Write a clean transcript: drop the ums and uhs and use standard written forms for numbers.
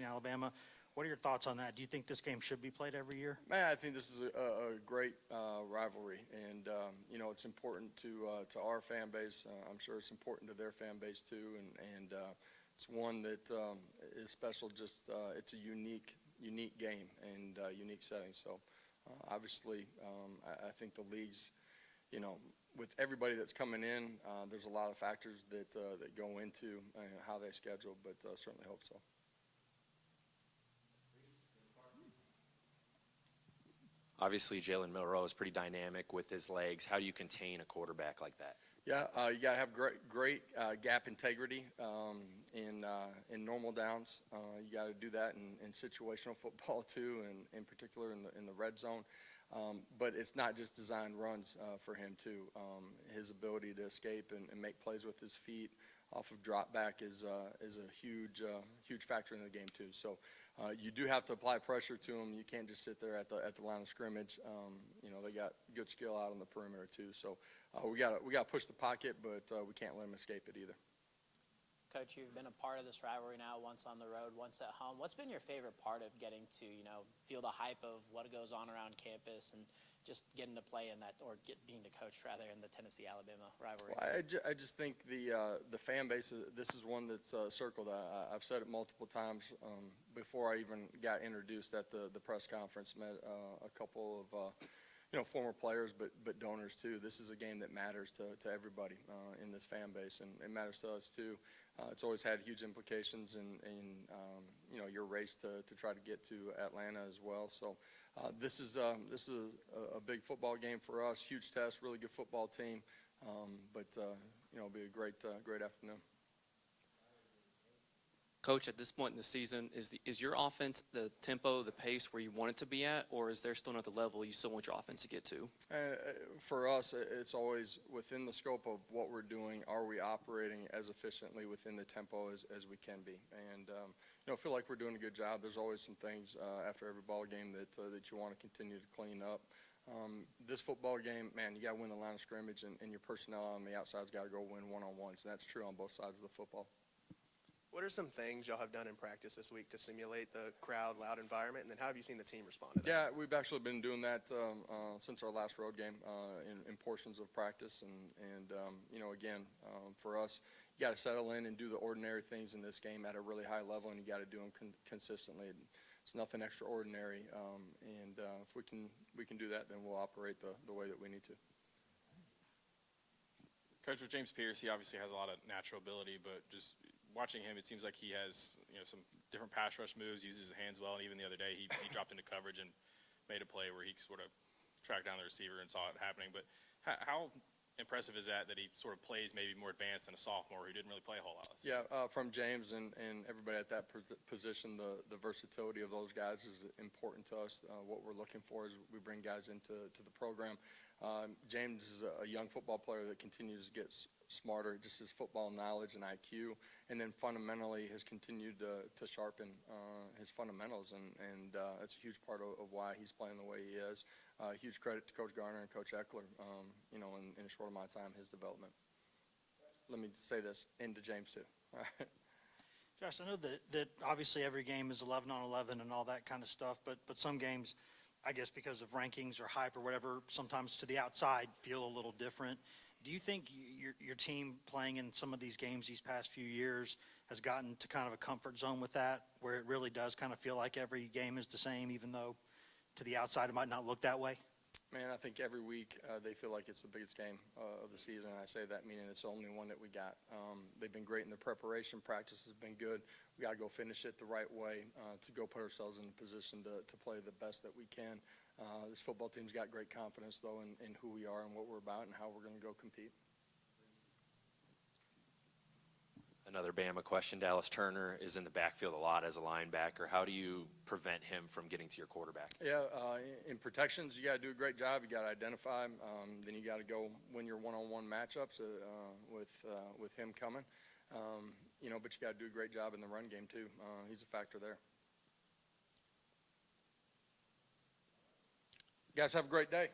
in Alabama. What are your thoughts on that? Do you think this game should be played every year? Man, I think this is a great rivalry, and it's important to our fan base. I'm sure it's important to their fan base too, and it's one that is special. Just it's a unique game and unique setting. So obviously, I think the leagues, with everybody that's coming in, there's a lot of factors that go into how they schedule, but certainly hope so. Obviously, Jalen Milroe is pretty dynamic with his legs. How do you contain a quarterback like that? Yeah, you got to have great gap integrity in normal downs. You got to do that in situational football too, and in particular in the red zone. But it's not just designed runs for him too. His ability to escape and make plays with his feet off of drop back is a huge factor in the game too. So you do have to apply pressure to him. You can't just sit there at the line of scrimmage. They got good skill out on the perimeter too. So we got to push the pocket, but we can't let him escape it either. Coach, you've been a part of this rivalry now, once on the road, once at home. What's been your favorite part of getting to, feel the hype of what goes on around campus and just getting to play in that, or being the coach rather, in the Tennessee-Alabama rivalry? Well, I just think the fan base, this is one that's circled. I've said it multiple times before I even got introduced at the press conference. Met a couple of former players, but donors too. This is a game that matters to everybody in this fan base, and it matters to us too. It's always had huge implications in your race to try to get to Atlanta as well. So this is a big football game for us. Huge test, really good football team, but it'll be a great afternoon. Coach, at this point in the season, is your offense the tempo, the pace where you want it to be at, or is there still not the level you still want your offense to get to? For us, it's always within the scope of what we're doing. Are we operating as efficiently within the tempo as we can be? And I feel like we're doing a good job. There's always some things after every ball game that you want to continue to clean up. This football game, man, you got to win the line of scrimmage, and your personnel on the outside's got to go win one-on-ones. And that's true on both sides of the football. What are some things y'all have done in practice this week to simulate the crowd, loud environment, and then how have you seen the team respond to that? Yeah, we've actually been doing that since our last road game in portions of practice, and again, for us, you got to settle in and do the ordinary things in this game at a really high level, and you got to do them consistently. It's nothing extraordinary, and if we can do that, then we'll operate the way that we need to. Coach, with James Pierce, he obviously has a lot of natural ability, but just watching him, it seems like he has some different pass rush moves, uses his hands well, and even the other day he dropped into coverage and made a play where he sort of tracked down the receiver and saw it happening. But how impressive is that he sort of plays maybe more advanced than a sophomore who didn't really play a whole lot? Yeah, from James and everybody at that position, the versatility of those guys is important to us. What we're looking for is we bring guys into the program. James is a young football player that continues to get smarter, just his football knowledge and IQ, and then fundamentally has continued to sharpen his fundamentals, and that's a huge part of why he's playing the way he is. Huge credit to Coach Garner and Coach Eckler, in a short amount of time, his development. Let me say this, and to James too. Josh, I know that obviously every game is 11 on 11 and all that kind of stuff, but some games, I guess because of rankings or hype or whatever, sometimes to the outside feel a little different. Do you think your team playing in some of these games these past few years has gotten to kind of a comfort zone with that, where it really does kind of feel like every game is the same, even though to the outside it might not look that way? Man, I think every week they feel like it's the biggest game of the season. I say that meaning it's the only one that we got. They've been great in the preparation. Practice has been good. We got to go finish it the right way to go put ourselves in a position to play the best that we can. This football team's got great confidence, though, in who we are and what we're about and how we're going to go compete. Another Bama question. Dallas Turner is in the backfield a lot as a linebacker. How do you prevent him from getting to your quarterback? Yeah, in protections, you got to do a great job. You got to identify him. Then you got to go win your one-on-one matchups with him coming. But you got to do a great job in the run game too. He's a factor there. You guys have a great day.